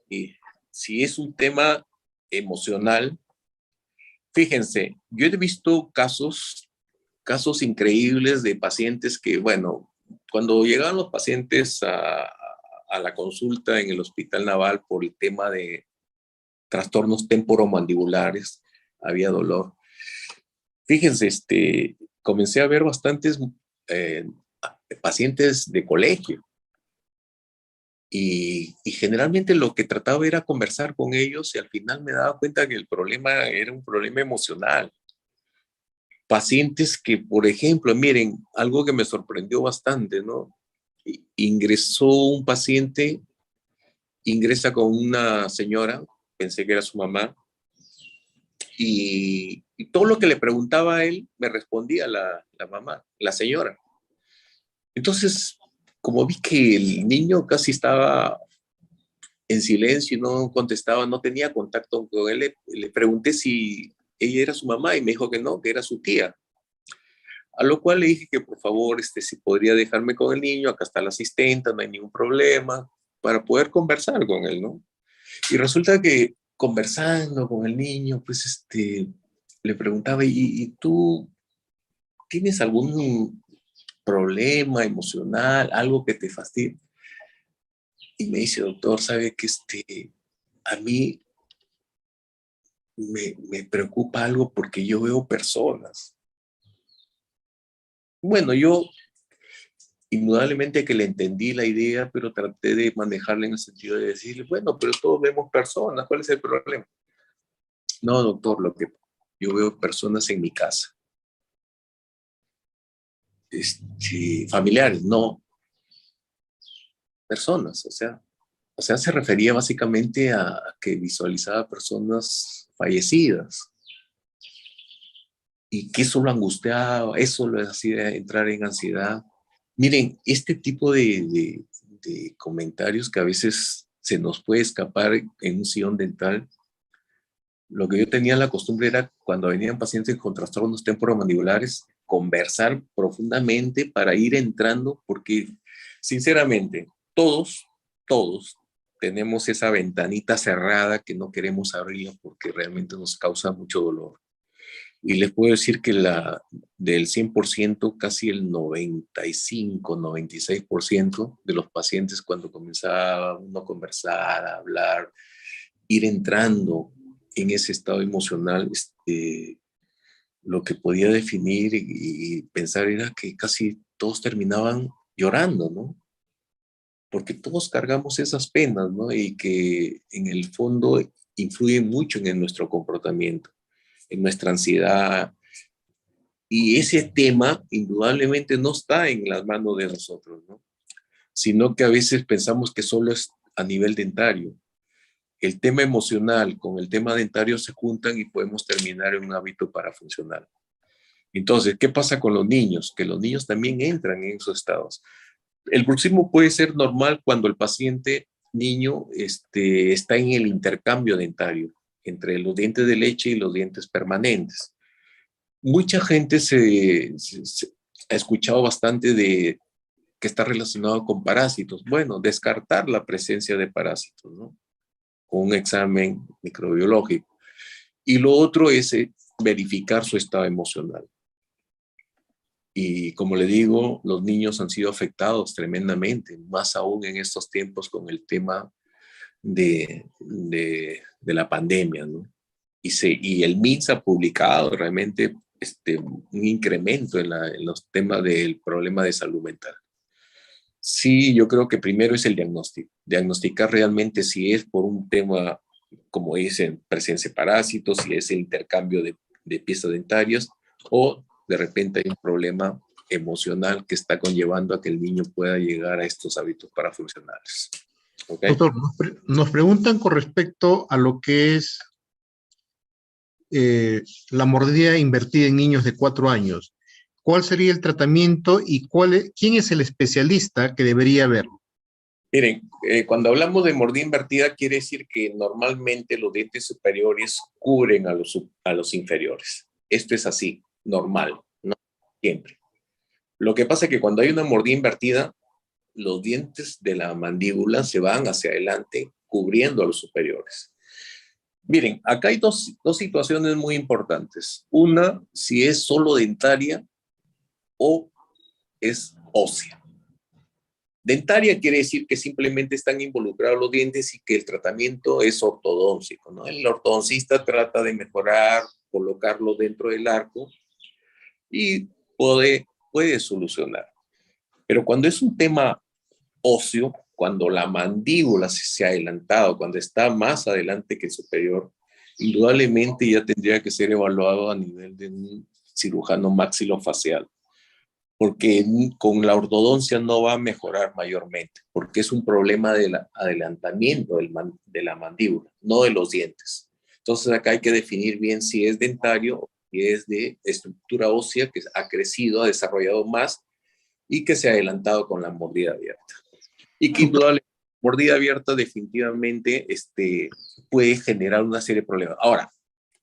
es un tema emocional. Fíjense, yo he visto casos increíbles de pacientes que, bueno, cuando llegaban los pacientes a la consulta en el Hospital Naval por el tema de trastornos temporomandibulares, había dolor. Fíjense, comencé a ver bastantes pacientes de colegio y generalmente lo que trataba era conversar con ellos y al final me daba cuenta que el problema era un problema emocional. Pacientes que, por ejemplo, miren, algo que me sorprendió bastante, ¿no? Ingresó un paciente, ingresa con una señora, pensé que era su mamá, y todo lo que le preguntaba a él me respondía la mamá, la señora. Entonces, como vi que el niño casi estaba en silencio y no contestaba, no tenía contacto con él, le pregunté si ella era su mamá y me dijo que no, que era su tía. A lo cual le dije que por favor, si podría dejarme con el niño, acá está la asistenta, no hay ningún problema, para poder conversar con él, ¿no? Y resulta que conversando con el niño, pues le preguntaba, ¿y tú tienes algún problema emocional, algo que te fastidie? Y me dice, doctor, ¿sabe que a mí me preocupa algo porque yo veo personas? Bueno, yo indudablemente que le entendí la idea, pero traté de manejarla en el sentido de decirle, bueno, pero todos vemos personas, ¿cuál es el problema? No, doctor, yo veo personas en mi casa. Familiares, no, personas, o sea, se refería básicamente a que visualizaba personas fallecidas y que eso lo angustiaba, eso lo hacía entrar en ansiedad. Miren, este tipo de comentarios que a veces se nos puede escapar en un sillón dental, lo que yo tenía la costumbre era cuando venían pacientes con trastornos temporomandibulares, conversar profundamente para ir entrando, porque sinceramente, todos tenemos esa ventanita cerrada que no queremos abrirla porque realmente nos causa mucho dolor. Y les puedo decir que del 100%, casi el 95, 96% de los pacientes cuando comenzaba uno a conversar, a hablar, ir entrando en ese estado emocional, lo que podía definir y pensar era que casi todos terminaban llorando, ¿no? porque todos cargamos esas penas, ¿no? Y que en el fondo influyen mucho en nuestro comportamiento, en nuestra ansiedad. Y ese tema indudablemente no está en las manos de nosotros, ¿no? Sino que a veces pensamos que solo es a nivel dentario. El tema emocional con el tema dentario se juntan y podemos terminar en un hábito parafuncional. Entonces, ¿qué pasa con los niños? Que los niños también entran en esos estados. El bruxismo puede ser normal cuando el paciente niño está en el intercambio dentario entre los dientes de leche y los dientes permanentes. Mucha gente ha escuchado bastante de que está relacionado con parásitos. Bueno, descartar la presencia de parásitos, ¿no? Con un examen microbiológico. Y lo otro es verificar su estado emocional. Y como le digo, los niños han sido afectados tremendamente, más aún en estos tiempos con el tema de la pandemia, ¿no? Y el MINSA ha publicado realmente un incremento en los temas del problema de salud mental. Sí, yo creo que primero es el diagnóstico. Diagnosticar realmente si es por un tema, como dicen, presencia de parásitos, si es el intercambio de piezas dentarias, o de repente hay un problema emocional que está conllevando a que el niño pueda llegar a estos hábitos parafuncionales. ¿Okay? Doctor, nos preguntan con respecto a lo que es la mordida invertida en niños de 4 años. ¿Cuál sería el tratamiento y quién es el especialista que debería verlo? Miren, cuando hablamos de mordida invertida, quiere decir que normalmente los dientes superiores cubren a los inferiores. Esto es así, normal, no siempre. Lo que pasa es que cuando hay una mordida invertida, los dientes de la mandíbula se van hacia adelante, cubriendo a los superiores. Miren, acá hay dos situaciones muy importantes. Una, si es solo dentaria o es ósea. Dentaria quiere decir que simplemente están involucrados los dientes y que el tratamiento es ortodóntico, ¿no? El ortodoncista trata de mejorar, colocarlo dentro del arco y puede solucionar. Pero cuando es un tema óseo, cuando la mandíbula se ha adelantado, cuando está más adelante que el superior, indudablemente ya tendría que ser evaluado a nivel de un cirujano maxilofacial, porque con la ortodoncia no va a mejorar mayormente, porque es un problema del adelantamiento de la mandíbula, no de los dientes. Entonces acá hay que definir bien si es dentario o si es de estructura ósea que ha crecido, ha desarrollado más y que se ha adelantado con la mordida abierta. Y que indudablemente la mordida abierta definitivamente puede generar una serie de problemas. Ahora,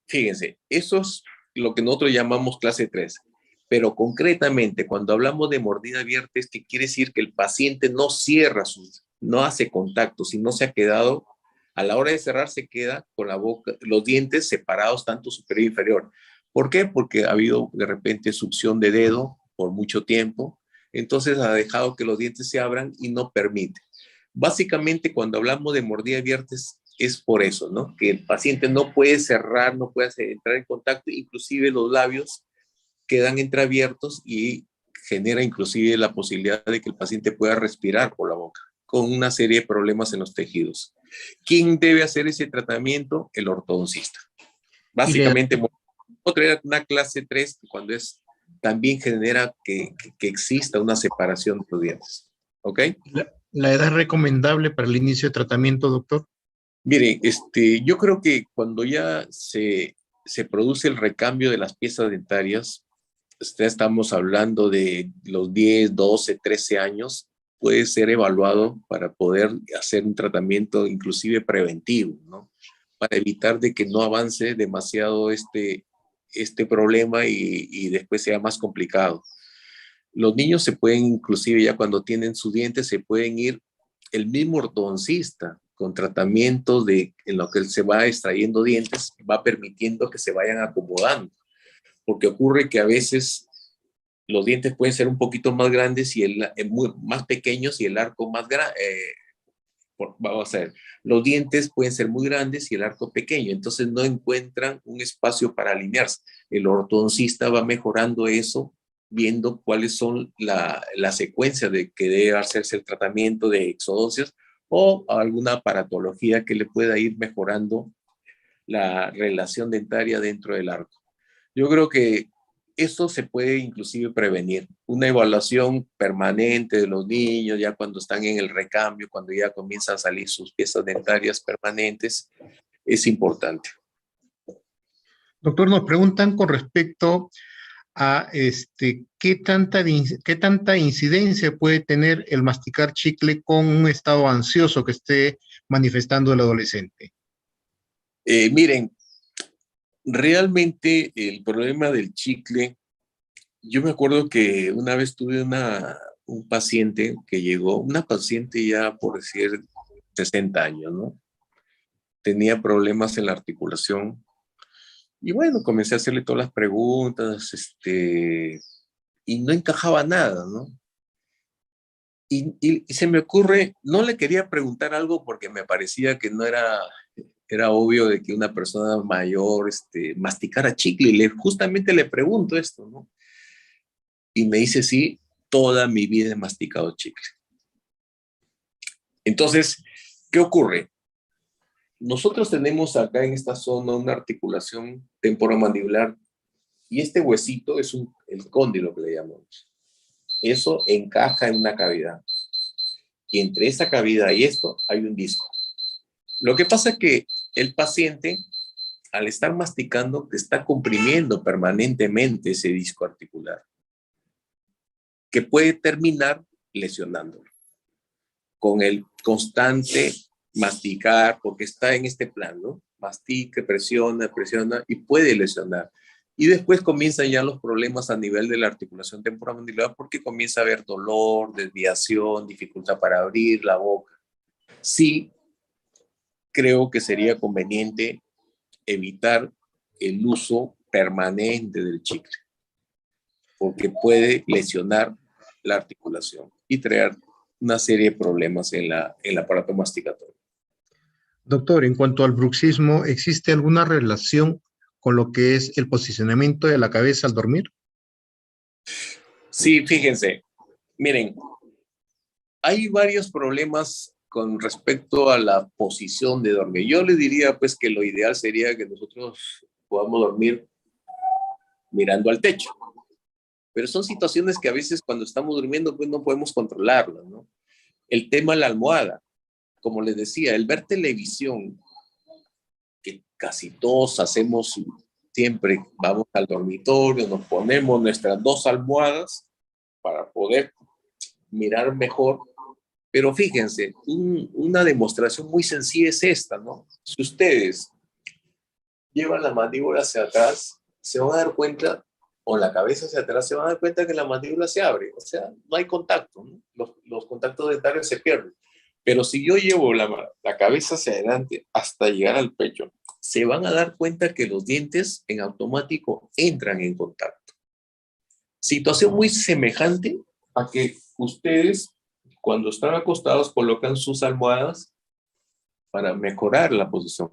fíjense, eso es lo que nosotros llamamos clase 3. Pero concretamente, cuando hablamos de mordida abierta, es que quiere decir que el paciente no cierra no hace contacto, sino se ha quedado, a la hora de cerrar, se queda con la boca, los dientes separados, tanto superior e inferior. ¿Por qué? Porque ha habido de repente succión de dedo por mucho tiempo, entonces ha dejado que los dientes se abran y no permite. Básicamente, cuando hablamos de mordida abierta, es por eso, ¿no? Que el paciente no puede cerrar, no puede entrar en contacto, inclusive los labios quedan entreabiertos y genera inclusive la posibilidad de que el paciente pueda respirar por la boca, con una serie de problemas en los tejidos. ¿Quién debe hacer ese tratamiento? El ortodoncista. Básicamente, otra una clase 3, cuando también genera que exista una separación de los dientes. ¿Ok? ¿La edad recomendable para el inicio de tratamiento, doctor? Mire, yo creo que cuando ya se produce el recambio de las piezas dentarias, ya estamos hablando de los 10, 12, 13 años, puede ser evaluado para poder hacer un tratamiento inclusive preventivo, ¿no? Para evitar de que no avance demasiado este problema y después sea más complicado. Los niños se pueden, inclusive ya cuando tienen sus dientes, se pueden ir el mismo ortodoncista con tratamientos en lo que se va extrayendo dientes, va permitiendo que se vayan acomodando. Porque ocurre que a veces los dientes pueden ser un poquito más grandes y más pequeños y el arco más grande. Vamos a ver, los dientes pueden ser muy grandes y el arco pequeño, entonces no encuentran un espacio para alinearse. El ortodoncista va mejorando eso viendo cuáles son la secuencia de que debe hacerse el tratamiento de exodoncias o alguna aparatología que le pueda ir mejorando la relación dentaria dentro del arco. Yo creo que esto se puede inclusive prevenir. Una evaluación permanente de los niños, ya cuando están en el recambio, cuando ya comienzan a salir sus piezas dentarias permanentes, es importante. Doctor, nos preguntan con respecto a qué tanta incidencia puede tener el masticar chicle con un estado ansioso que esté manifestando el adolescente. Miren, realmente el problema del chicle, yo me acuerdo que una vez tuve un paciente que llegó, una paciente ya por decir 60 años, ¿no? Tenía problemas en la articulación. Y bueno, comencé a hacerle todas las preguntas, y no encajaba nada, ¿no? Y se me ocurre, no le quería preguntar algo porque me parecía que no era obvio de que una persona mayor masticara chicle. Y justamente le pregunto esto, ¿no? Y me dice, sí, toda mi vida he masticado chicle. Entonces, ¿qué ocurre? Nosotros tenemos acá en esta zona una articulación temporomandibular y este huesito es el cóndilo que le llamamos. Eso encaja en una cavidad. Y entre esa cavidad y esto hay un disco. Lo que pasa es que el paciente, al estar masticando, está comprimiendo permanentemente ese disco articular, que puede terminar lesionándolo con el constante masticar, porque está en este plan, ¿no? Mastica, presiona, presiona y puede lesionar. Y después comienzan ya los problemas a nivel de la articulación temporomandibular porque comienza a haber dolor, desviación, dificultad para abrir la boca. Sí, creo que sería conveniente evitar el uso permanente del chicle, porque puede lesionar la articulación y traer una serie de problemas en el aparato masticatorio. Doctor, en cuanto al bruxismo, ¿existe alguna relación con lo que es el posicionamiento de la cabeza al dormir? Sí, fíjense, miren, hay varios problemas con respecto a la posición de dormir. Yo le diría pues que lo ideal sería que nosotros podamos dormir mirando al techo, pero son situaciones que a veces cuando estamos durmiendo pues no podemos controlarlas, ¿no? El tema de la almohada, como les decía, el ver televisión, que casi todos hacemos siempre, vamos al dormitorio, nos ponemos nuestras 2 almohadas para poder mirar mejor. Pero fíjense, una demostración muy sencilla es esta, ¿no? Si ustedes llevan la mandíbula hacia atrás, se van a dar cuenta, o la cabeza hacia atrás, se van a dar cuenta que la mandíbula se abre, o sea, no hay contacto, ¿no? Los contactos dentarios se pierden. Pero si yo llevo la cabeza hacia adelante hasta llegar al pecho, se van a dar cuenta que los dientes en automático entran en contacto. Situación muy semejante a que ustedes, cuando están acostados, colocan sus almohadas para mejorar la posición.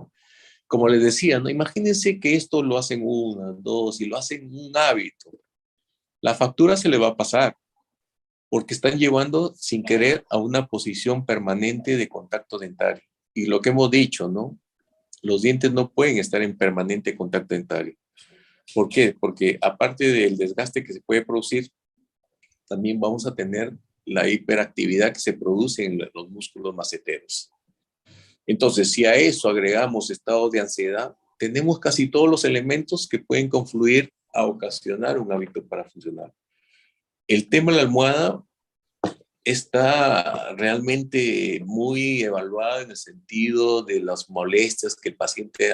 Como les decía, ¿no? Imagínense que esto lo hacen 1, 2 y lo hacen un hábito. La factura se le va a pasar porque están llevando sin querer a una posición permanente de contacto dentario. Y lo que hemos dicho, ¿no? Los dientes no pueden estar en permanente contacto dentario. ¿Por qué? Porque aparte del desgaste que se puede producir, también vamos a tener la hiperactividad que se produce en los músculos maceteros. Entonces, si a eso agregamos estados de ansiedad, tenemos casi todos los elementos que pueden confluir a ocasionar un hábito para funcionar. El tema de la almohada está realmente muy evaluado en el sentido de las molestias que el paciente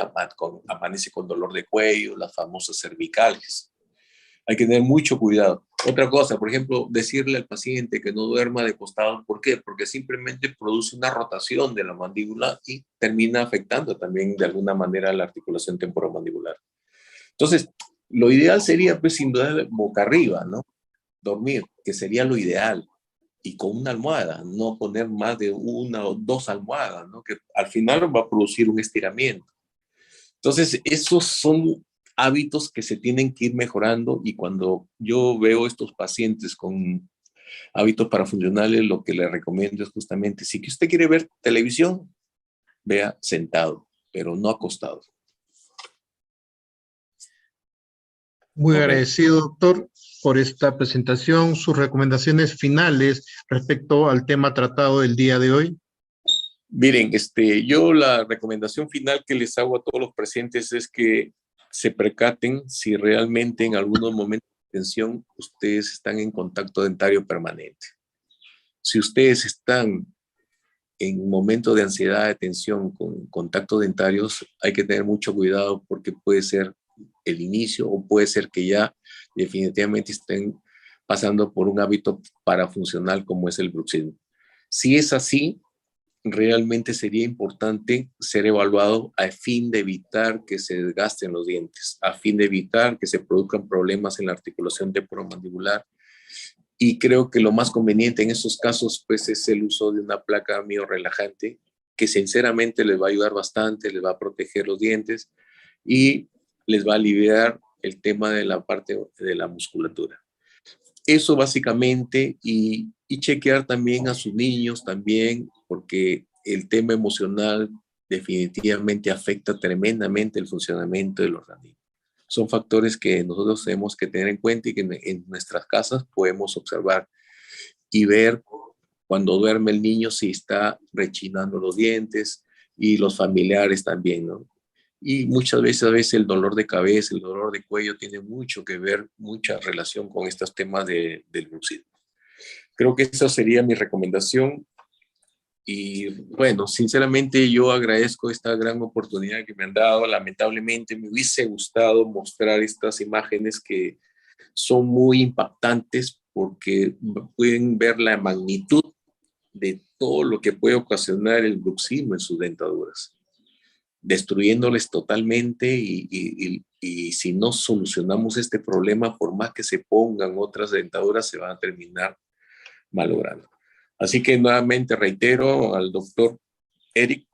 amanece con dolor de cuello, las famosas cervicales. Hay que tener mucho cuidado. Otra cosa, por ejemplo, decirle al paciente que no duerma de costado. ¿Por qué? Porque simplemente produce una rotación de la mandíbula y termina afectando también de alguna manera la articulación temporomandibular. Entonces, lo ideal sería, pues, sin duda, boca arriba, ¿no? Dormir, que sería lo ideal. Y con una almohada, no poner más de 1 o 2 almohadas, ¿no? Que al final va a producir un estiramiento. Entonces, esos son hábitos que se tienen que ir mejorando, y cuando yo veo estos pacientes con hábitos parafuncionales, lo que le recomiendo es justamente, si que usted quiere ver televisión, vea sentado, pero no acostado. Muy Ok. agradecido, doctor, por esta presentación. Sus recomendaciones finales respecto al tema tratado del día de hoy. Miren, yo la recomendación final que les hago a todos los presentes es que se percaten si realmente en algunos momentos de tensión ustedes están en contacto dentario permanente. Si ustedes están en momentos de ansiedad, de tensión con contactos dentarios, hay que tener mucho cuidado porque puede ser el inicio o puede ser que ya definitivamente estén pasando por un hábito parafuncional como es el bruxismo. Si es así, realmente sería importante ser evaluado a fin de evitar que se desgasten los dientes, a fin de evitar que se produzcan problemas en la articulación temporomandibular. Y creo que lo más conveniente en estos casos pues es el uso de una placa miorrelajante que sinceramente les va a ayudar bastante, les va a proteger los dientes y les va a aliviar el tema de la parte de la musculatura. Eso básicamente, y chequear también a sus niños también, porque el tema emocional definitivamente afecta tremendamente el funcionamiento del organismo. Son factores que nosotros tenemos que tener en cuenta y que en nuestras casas podemos observar y ver cuando duerme el niño si está rechinando los dientes, y los familiares también, ¿no? Y muchas veces, a veces el dolor de cabeza, el dolor de cuello tiene mucho que ver, mucha relación con estos temas del bruxismo. Creo que esa sería mi recomendación. Y bueno, sinceramente yo agradezco esta gran oportunidad que me han dado. Lamentablemente me hubiese gustado mostrar estas imágenes que son muy impactantes porque pueden ver la magnitud de todo lo que puede ocasionar el bruxismo en sus dentaduras, destruyéndoles totalmente, y si no solucionamos este problema, por más que se pongan otras dentaduras, se van a terminar malogrando. Así que nuevamente reitero al doctor Eric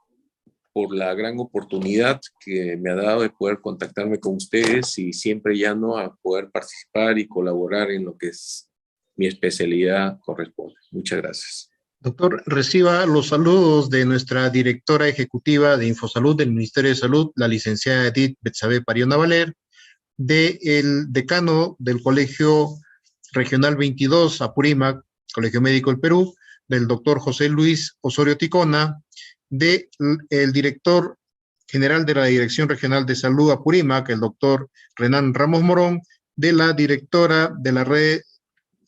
por la gran oportunidad que me ha dado de poder contactarme con ustedes, y siempre llano a poder participar y colaborar en lo que es mi especialidad corresponde. Muchas gracias. Doctor, reciba los saludos de nuestra directora ejecutiva de Infosalud del Ministerio de Salud, la licenciada Edith Betsabe Pariona Valer, del decano del Colegio Regional 22, Apurímac, Colegio Médico del Perú, del doctor José Luis Osorio Ticona, del director general de la Dirección Regional de Salud Apurímac, el doctor Renan Ramos Morón, de la directora de la red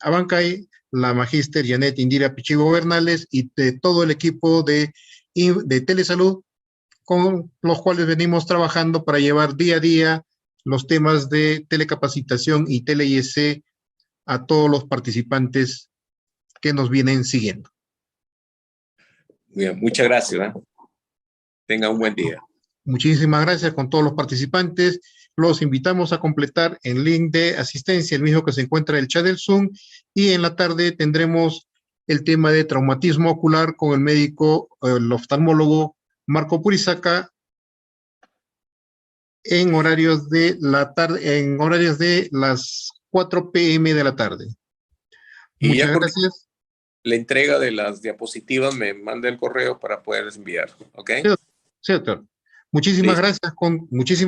Abancay, la magíster Janet Indira Pichigo Bernales, y de todo el equipo de Telesalud, con los cuales venimos trabajando para llevar día a día los temas de telecapacitación y tele-IEC a todos los participantes que nos vienen siguiendo. Bien, muchas gracias. Tenga un buen día. Muchísimas gracias con todos los participantes. Los invitamos a completar el link de asistencia, el mismo que se encuentra en el chat del Zoom, y en la tarde tendremos el tema de traumatismo ocular con el médico, el oftalmólogo Marco Purizaca, en horarios de la tarde, en horarios de las 4 p.m. de la tarde. Y Muchas ya gracias. la entrega de las diapositivas me manda el correo para poder enviar, ¿ok? Sí, doctor. Muchísimas Listo. gracias. Muchísimas